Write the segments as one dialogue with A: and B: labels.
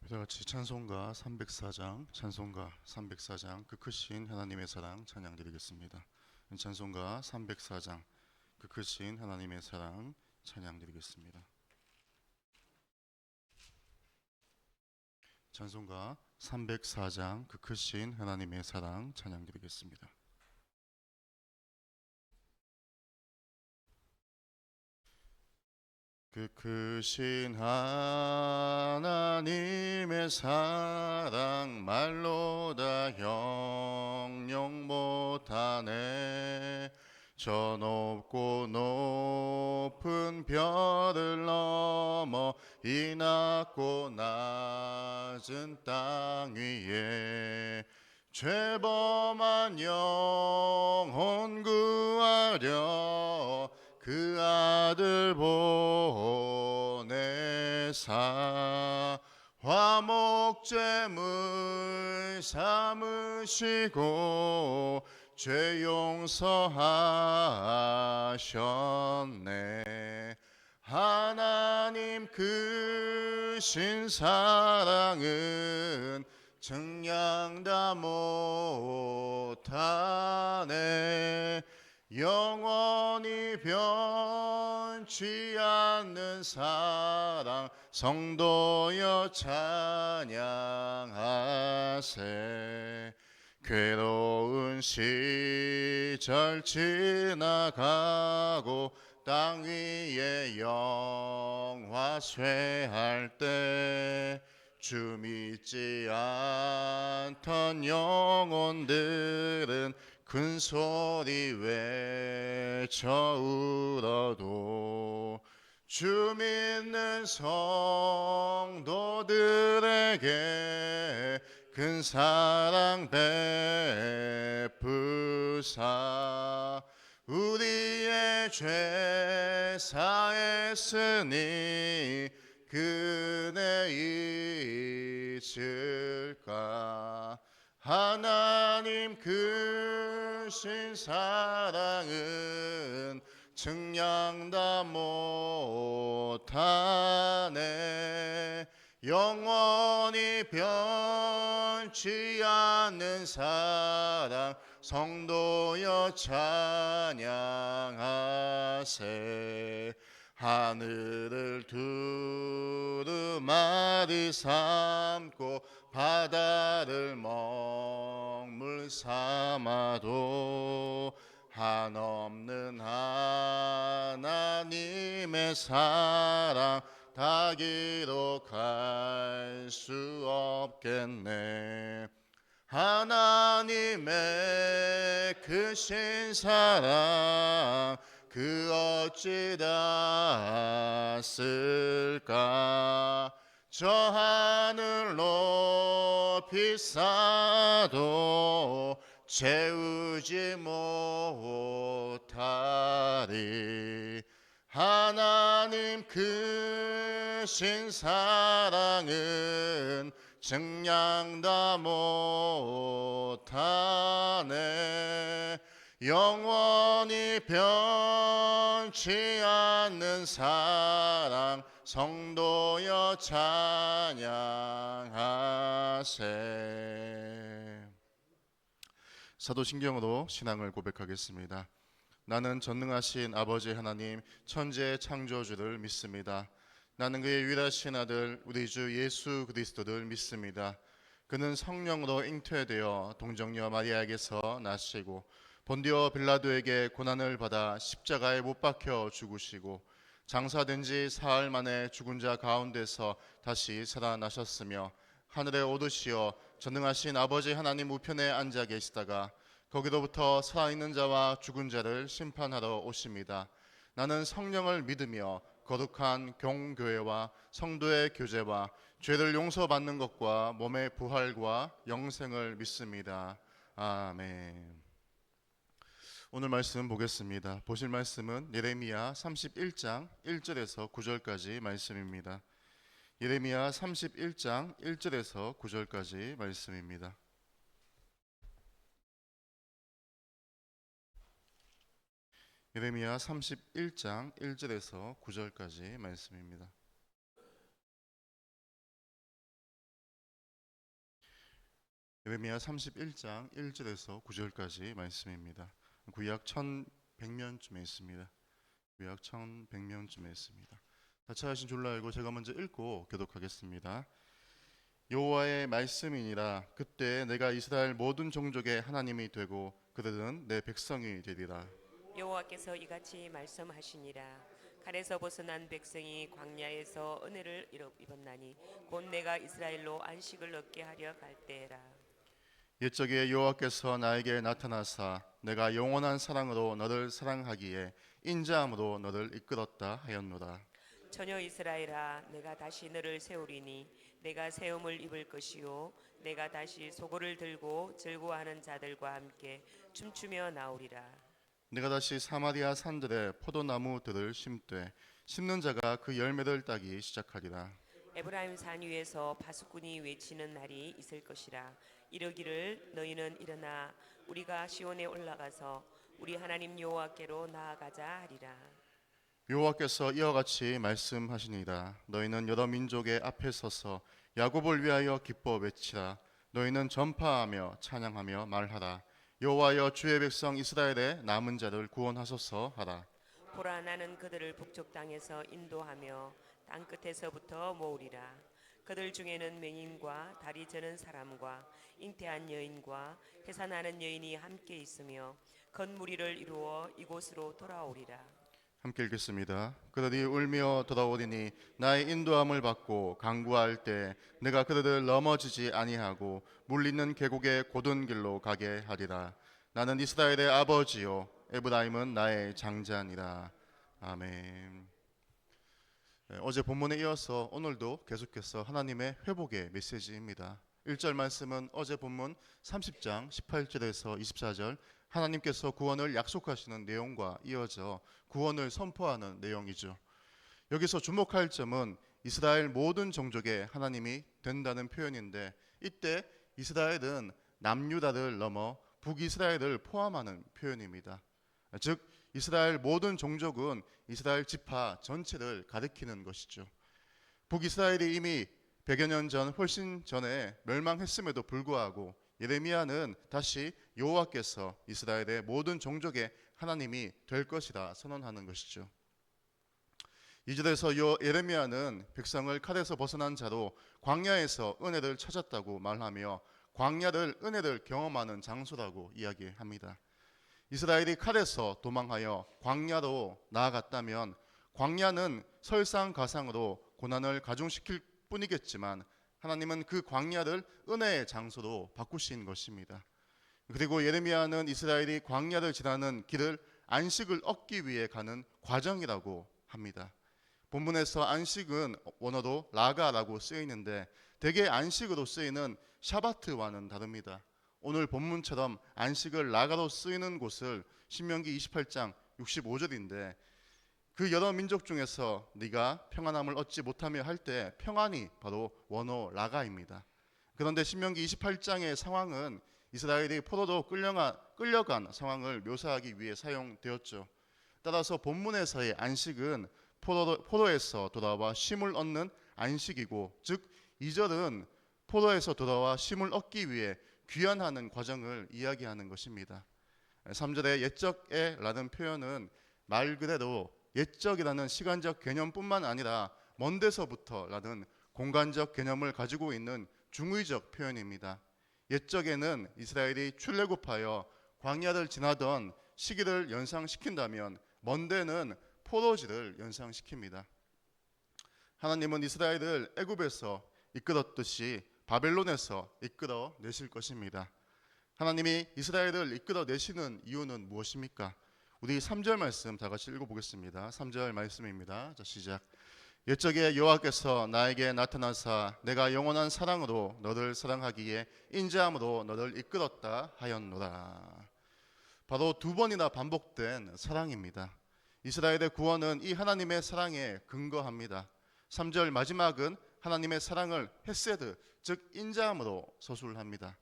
A: 다 같이 찬송가 304장 그 크신 하나님의 사랑 찬양 드리겠습니다. 찬송가 304장 그 크신 하나님의 사랑 찬양 드리겠습니다. 찬송가 304장 그 크신 하나님의 사랑 찬양 드리겠습니다. 그 크신 하나님의 사랑 말로 다 형용 못하네. 저 높고 높은 별을 넘어 이 낮고 낮은 땅 위에 죄범한 영혼 구하려 그 아들 보내사 화목제물 삼으시고 죄 용서하셨네. 하나님 크신 사랑은 증량 다 못하네. 영원히 변치 않는 사랑 성도여 찬양하세. 괴로운 시절 지나가고 땅 위에 영화 쇠할 때 주 믿지 않던 영혼들은 큰 소리 외쳐 울어도 주 믿는 성도들에게 큰 사랑 베푸사 우리의 죄 사했으니 그네 잊을까. 하나님 크신 사랑은 증량 다 못하네. 영원히 변치 않는 사랑 성도여 찬양하세. 하늘을 두루마리 삼고 바다를 먹물 삼아도 한없는 하나님의 사랑 다 기록할 수 없겠네. 하나님의 크신 사랑 그 어찌 닿았을까. 저 하늘 높이 쌓아도 채우지 못하리. 하나님 크신 사랑은 증량 다 못하네. 영원히 변치 않는 사랑 성도여 찬양하세. 사도신경으로 신앙을 고백하겠습니다. 나는 전능하신 아버지 하나님 천지의 창조주를 믿습니다. 나는 그의 유일하신 아들 우리 주 예수 그리스도를 믿습니다. 그는 성령으로 잉태되어 동정녀 마리아에게서 나시고 본디오 빌라도에게 고난을 받아 십자가에 못 박혀 죽으시고 장사된 지 사흘 만에 죽은 자 가운데서 다시 살아나셨으며 하늘에 오르시어 전능하신 아버지 하나님 우편에 앉아 계시다가 거기로부터 살아있는 자와 죽은 자를 심판하러 오십니다. 나는 성령을 믿으며 거룩한 교회와 성도의 교제와 죄를 용서받는 것과 몸의 부활과 영생을 믿습니다. 아멘. 오늘 말씀 보겠습니다. 보실 말씀은 예레미야 31장 1절에서 9절까지 말씀입니다. 예레미야 31장 1절에서 9절까지 말씀입니다. 예레미야 31장 1절에서 9절까지 말씀입니다. 예레미야 31장 1절에서 9절까지 말씀입니다. 구약 1100년쯤에 있습니다. 구약 1100년쯤에 있습니다. 다 찾으신 줄로 알고 제가 먼저 읽고 교독하겠습니다. 여호와의 말씀이니라. 그때 내가 이스라엘 모든 종족의 하나님이 되고 그들은 내 백성이 되리라.
B: 여호와께서 이같이 말씀하시니라. 칼에서 벗어난 백성이 광야에서 은혜를 입었나니 곧 내가 이스라엘로 안식을 얻게 하려 갈 때라.
A: 옛적에 여호와께서 나에게 나타나사 내가 영원한 사랑으로 너를 사랑하기에 인자함으로 너를 이끌었다 하였노라.
B: 처녀 이스라엘아, 내가 다시 너를 세우리니 내가 세움을 입을 것이요 내가 다시 소고를 들고 즐거워하는 자들과 함께 춤추며 나오리라.
A: 내가 다시 사마리아 산들에 포도나무들을 심되 심는 자가 그 열매를 따기 시작하리라.
B: 에브라임 산 위에서 바수꾼이 외치는 날이 있을 것이라. 이르기를 너희는 일어나 우리가 시온에 올라가서 우리 하나님 여호와께로 나아가자 하리라.
A: 여호와께서 이와 같이 말씀하시니라. 너희는 여러 민족의 앞에 서서 야곱을 위하여 기뻐 외치라. 너희는 전파하며 찬양하며 말하라. 여호와여, 주의 백성 이스라엘의 남은 자를 구원하소서 하라.
B: 보라, 나는 그들을 북쪽 땅에서 인도하며 땅 끝에서부터 모으리라. 그들 중에는 맹인과 다리 저는 사람과 잉태한 여인과 해산하는 여인이 함께 있으며 건무리를 이루어 이곳으로 돌아오리라.
A: 함께 읽겠습니다. 그들이 울며 돌아오리니 나의 인도함을 받고 강구할 때 내가 그들을 넘어지지 아니하고 물리는 계곡의 곧은 길로 가게 하리라. 나는 이스라엘의 아버지요 에브라임은 나의 장자니라. 아멘. 어제 본문에 이어서 오늘도 계속해서 하나님의 회복의 메시지입니다. 1절 말씀은 어제 본문 30장 18절에서 24절 하나님께서 구원을 약속하시는 내용과 이어져 구원을 선포하는 내용이죠. 여기서 주목할 점은 이스라엘 모든 종족의 하나님이 된다는 표현인데, 이때 이스라엘은 남유다를 넘어 북이스라엘을 포함하는 표현입니다. 즉 이스라엘 모든 종족은 이스라엘 지파 전체를 가리키는 것이죠. 북이스라엘이 이미 100여 년 전, 훨씬 전에 멸망했음에도 불구하고 예레미야는 다시 여호와께서 이스라엘의 모든 종족의 하나님이 될 것이라 선언하는 것이죠. 2절에서 예레미야는 백성을 칼에서 벗어난 자로 광야에서 은혜를 찾았다고 말하며 광야를 은혜를 경험하는 장소라고 이야기합니다. 이스라엘이 칼에서 도망하여 광야로 나아갔다면 광야는 설상가상으로 고난을 가중시킬 뿐이겠지만 하나님은 그 광야를 은혜의 장소로 바꾸신 것입니다. 그리고 예레미야는 이스라엘이 광야를 지나는 길을 안식을 얻기 위해 가는 과정이라고 합니다. 본문에서 안식은 원어로 라가라고 쓰여 있는데 대개 안식으로 쓰이는 샤바트와는 다릅니다. 오늘 본문처럼 안식을 라가로 쓰이는 곳을 신명기 28장 65절인데 그 여러 민족 중에서 네가 평안함을 얻지 못하며 할 때 평안이 바로 원어 라가입니다. 그런데 신명기 28장의 상황은 이스라엘이 포로로 끌려간 상황을 묘사하기 위해 사용되었죠. 따라서 본문에서의 안식은 포로에서 돌아와 쉼을 얻는 안식이고, 즉 2절은 포로에서 돌아와 쉼을 얻기 위해 귀환하는 과정을 이야기하는 것입니다. 3절의 옛적에 라는 표현은 말 그대로 옛적이라는 시간적 개념뿐만 아니라 먼 데서부터 라는 공간적 개념을 가지고 있는 중의적 표현입니다. 옛적에는 이스라엘이 출애굽하여 광야를 지나던 시기를 연상시킨다면 먼 데는 포로지를 연상시킵니다. 하나님은 이스라엘을 애굽에서 이끌었듯이 바벨론에서 이끌어 내실 것입니다. 하나님이 이스라엘을 이끌어 내시는 이유는 무엇입니까? 우리 3절 말씀 다 같이 읽어보겠습니다. 3절 말씀입니다. 자, 시작. 옛적에 여호와께서 나에게 나타나사 내가 영원한 사랑으로 너를 사랑하기에 인자함으로 너를 이끌었다 하였노라. 바로 두 번이나 반복된 사랑입니다. 이스라엘의 구원은 이 하나님의 사랑에 근거합니다. 3절 마지막은 하나님의 사랑을 헤세드, 즉 인자함으로 서술합니다.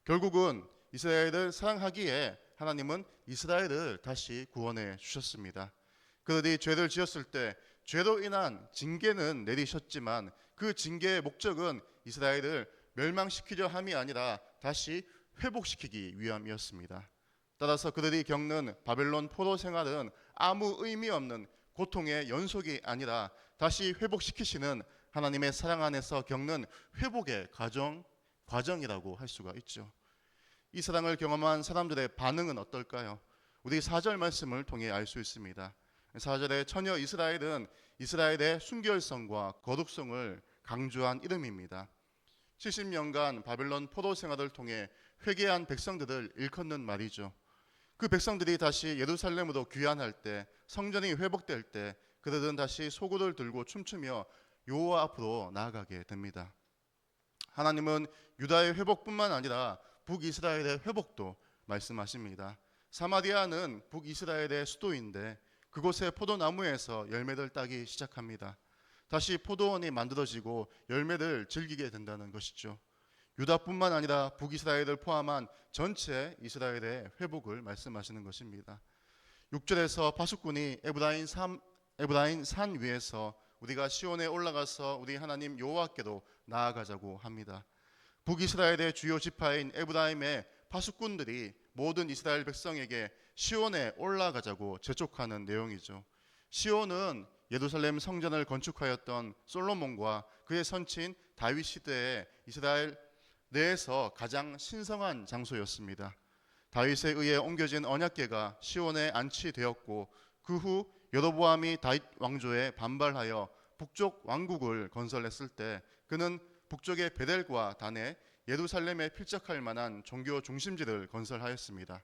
A: 결국은 이스라엘을 사랑하기에 하나님은 이스라엘을 다시 구원해 주셨습니다. 그들이 죄를 지었을 때 죄로 인한 징계는 내리셨지만 그 징계의 목적은 이스라엘을 멸망시키려 함이 아니라 다시 회복시키기 위함이었습니다. 따라서 그들이 겪는 바벨론 포로 생활은 아무 의미 없는 고통의 연속이 아니라 다시 회복시키시는 하나님의 사랑 안에서 겪는 회복의 과정이라고 할 수가 있죠. 이 사랑을 경험한 사람들의 반응은 어떨까요? 우리 4절 말씀을 통해 알 수 있습니다. 4절에 처녀 이스라엘은 이스라엘의 순결성과 거룩성을 강조한 이름입니다. 70년간 바벨론 포로 생활을 통해 회개한 백성들을 일컫는 말이죠. 그 백성들이 다시 예루살렘으로 귀환할 때, 성전이 회복될 때 그들은 다시 소구를 들고 춤추며 여호와 앞으로 나아가게 됩니다. 하나님은 유다의 회복뿐만 아니라 북이스라엘의 회복도 말씀하십니다. 사마리아는 북이스라엘의 수도인데 그곳의 포도나무에서 열매를 따기 시작합니다. 다시 포도원이 만들어지고 열매를 즐기게 된다는 것이죠. 유다뿐만 아니라 북이스라엘을 포함한 전체 이스라엘의 회복을 말씀하시는 것입니다. 6절에서 파수꾼이 에브라임 산 위에서 우리가 시온에 올라가서 우리 하나님 여호와께로 나아가자고 합니다. 북이스라엘의 주요 지파인 에브라임의 파수꾼들이 모든 이스라엘 백성에게 시온에 올라가자고 재촉하는 내용이죠. 시온은 예루살렘 성전을 건축하였던 솔로몬과 그의 선친 다윗 시대에 이스라엘 내에서 가장 신성한 장소였습니다. 다윗에 의해 옮겨진 언약궤가 시온에 안치되었고 그 후 여로보암이 다윗 왕조에 반발하여 북쪽 왕국을 건설했을 때 그는 북쪽의 베델과 단에 예루살렘에 필적할 만한 종교 중심지를 건설하였습니다.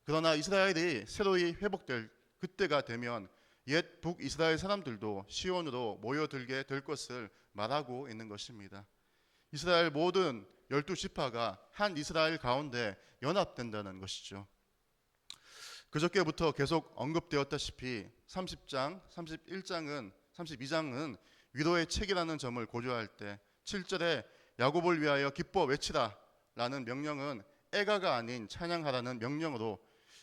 A: 그러나 이스라엘이 새로이 회복될 그때가 되면 옛 북이스라엘 사람들도 시온으로 모여들게 될 것을 말하고 있는 것입니다. 이스라엘 모든 12지파가 한 이스라엘 가운데 연합된다는 것이죠. 그저께부터 계속 언급되었다시피 30장, 32장은 위로의 책이라는 점을 고려할 때 7절에 야곱을 위하여 기뻐 외치라 라는 명령은 애가가 아닌 찬양하라는 명령으로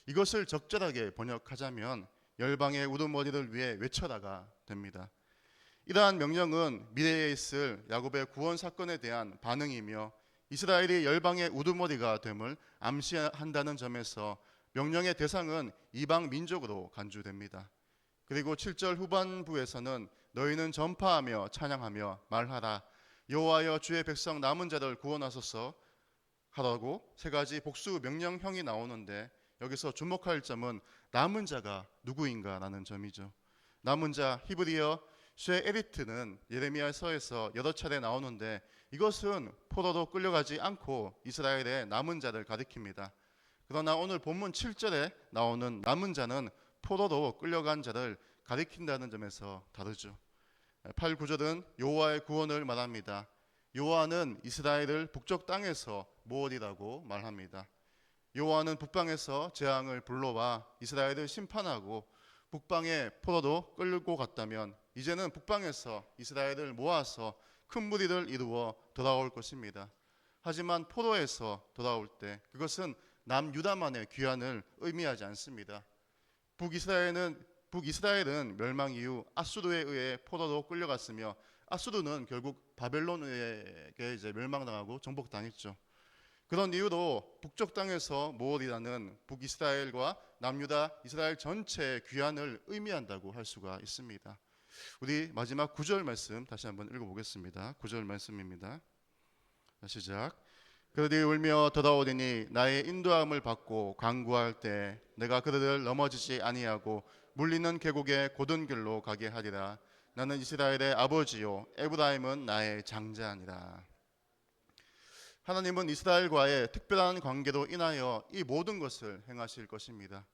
A: 이것을 적절하게 번역하자면 열방의 우두머리를 위해 외쳐라가 됩니다. 이러한 명령은 미래에 있을 야곱의 구원 사건에 대한 반응이며 이스라엘이 열방의 우두머리가 됨을 암시한다는 점에서 명령의 대상은 이방 민족으로 간주됩니다. 그리고 7절 후반부에서는 너희는 전파하며 찬양하며 말하라 여호와여 주의 백성 남은 자를 구원하소서 하라고 세 가지 복수 명령형이 나오는데 여기서 주목할 점은 남은 자가 누구인가라는 점이죠. 남은 자 히브리어 쉐에리트는 예레미야서에서 여러 차례 나오는데 이것은 포로로 끌려가지 않고 이스라엘의 남은 자를 가리킵니다. 그러나 오늘 본문 7절에 나오는 남은 자는 포로로 끌려간 자를 가리킨다는 점에서 다르죠. 8, 9절은 여호와의 구원을 말합니다. 여호와는 이스라엘을 북쪽 땅에서 모으리라고 말합니다. 여호와는 북방에서 재앙을 불러와 이스라엘을 심판하고 북방에 포로로 끌고 갔다면 이제는 북방에서 이스라엘을 모아서 큰 무리를 이루어 돌아올 것입니다. 하지만 포로에서 돌아올 때 그것은 남유다만의 귀환을 의미하지 않습니다. 북이스라엘은 멸망 이후 아수르에 의해 포로로 끌려갔으며 아수르는 결국 바벨론에게 멸망당하고 정복당했죠. 그런 이유로 북쪽 땅에서 모으리라는 북이스라엘과 남유다 이스라엘 전체의 귀환을 의미한다고 할 수가 있습니다. 우리 마지막 9절 말씀 다시 한번 읽어보겠습니다. 9절 말씀입니다. 시작. 그들이 울며 돌아오리니 나의 인도함을 받고 강구할 때 내가 그들을 넘어지지 아니하고 물리는 계곡의 고든 길로 가게 하리라. 나는 이스라엘의 아버지요 에브라임은 나의 장자니라. 하나님은 이스라엘과의 특별한 관계로 인하여 이 모든 것을 행하실 것입니다.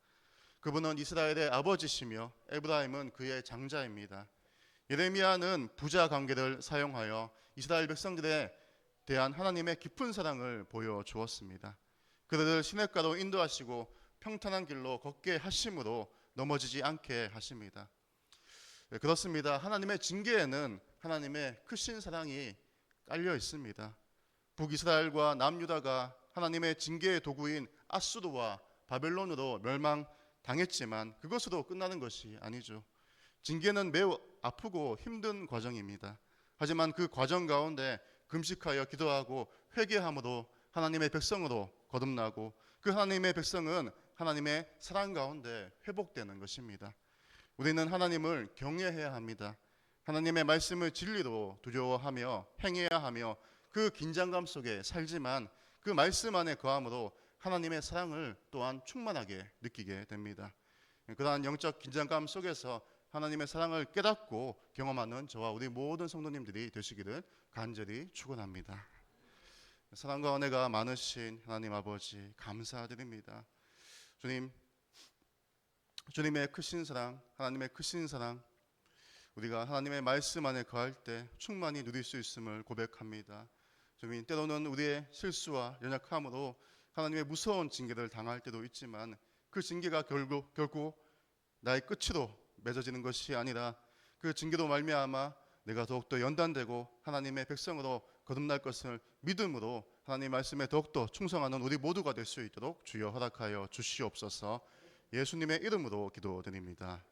A: 그분은 이스라엘의 아버지시며 에브라임은 그의 장자입니다. 예레미야는 부자 관계를 사용하여 이스라엘 백성들에 대한 하나님의 깊은 사랑을 보여주었습니다. 그들을 시냇가로 인도하시고 평탄한 길로 걷게 하심으로 넘어지지 않게 하십니다. 그렇습니다. 하나님의 징계에는 하나님의 크신 사랑이 깔려 있습니다. 북이스라엘과 남유다가 하나님의 징계의 도구인 아수르와 바벨론으로 멸망당했지만 그것으로 끝나는 것이 아니죠. 징계는 매우 아프고 힘든 과정입니다. 하지만 그 과정 가운데 금식하여 기도하고 회개함으로 하나님의 백성으로 거듭나고 그 하나님의 백성은 하나님의 사랑 가운데 회복되는 것입니다. 우리는 하나님을 경외해야 합니다. 하나님의 말씀을 진리로 두려워하며 행해야 하며 그 긴장감 속에 살지만 그 말씀 안에 거함으로 하나님의 사랑을 또한 충만하게 느끼게 됩니다. 그러한 영적 긴장감 속에서 하나님의 사랑을 깨닫고 경험하는 저와 우리 모든 성도님들이 되시기를 간절히 축원합니다. 사랑과 은혜가 많으신 하나님 아버지 감사드립니다. 주님, 주님의 크신 사랑, 하나님의 크신 사랑, 우리가 하나님의 말씀 안에 거할 때 충만히 누릴 수 있음을 고백합니다. 주님, 때로는 우리의 실수와 연약함으로 하나님의 무서운 징계를 당할 때도 있지만 그 징계가 결국 나의 끝으로 맺어지는 것이 아니라 그 징계로 말미암아 내가 더욱더 연단되고 하나님의 백성으로 거듭날 것을 믿음으로 하나님 말씀에 더욱더 충성하는 우리 모두가 될 수 있도록 주여 허락하여 주시옵소서. 예수님의 이름으로 기도드립니다.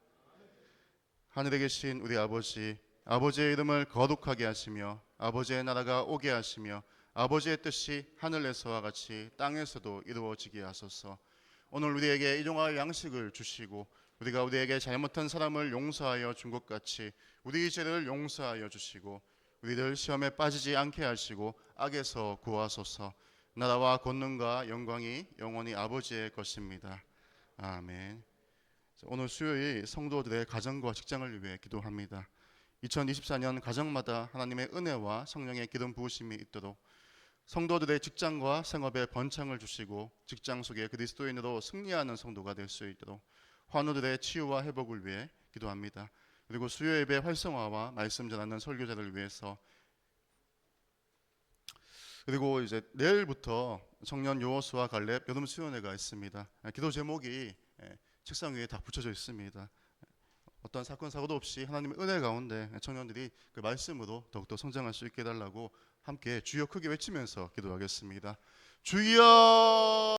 A: 하늘에 계신 우리 아버지, 아버지의 이름을 거룩하게 하시며 아버지의 나라가 오게 하시며 아버지의 뜻이 하늘에서와 같이 땅에서도 이루어지게 하소서. 오늘 우리에게 일용할 양식을 주시고 우리가 우리에게 잘못한 사람을 용서하여 준 것 같이 우리 죄를 용서하여 주시고 우리를 시험에 빠지지 않게 하시고 악에서 구하소서. 나라와 권능과 영광이 영원히 아버지의 것입니다. 아멘. 오늘 수요일 성도들의 가정과 직장을 위해 기도합니다. 2024년 가정마다 하나님의 은혜와 성령의 기름 부으심이 있도록 성도들의 직장과 생업에 번창을 주시고 직장 속에 그리스도인으로 승리하는 성도가 될 수 있도록 환우들의 치유와 회복을 위해 기도합니다. 그리고 수요 예배 활성화와 말씀 전하는 설교자를 위해서, 그리고 이제 내일부터 청년 요호수아 갈렙 여름 수련회가 있습니다. 기도 제목이 책상 위에 다 붙여져 있습니다. 어떤 사건 사고도 없이 하나님의 은혜 가운데 청년들이 그 말씀으로 더욱더 성장할 수 있게 해달라고 함께 주여 크게 외치면서 기도하겠습니다. 주여!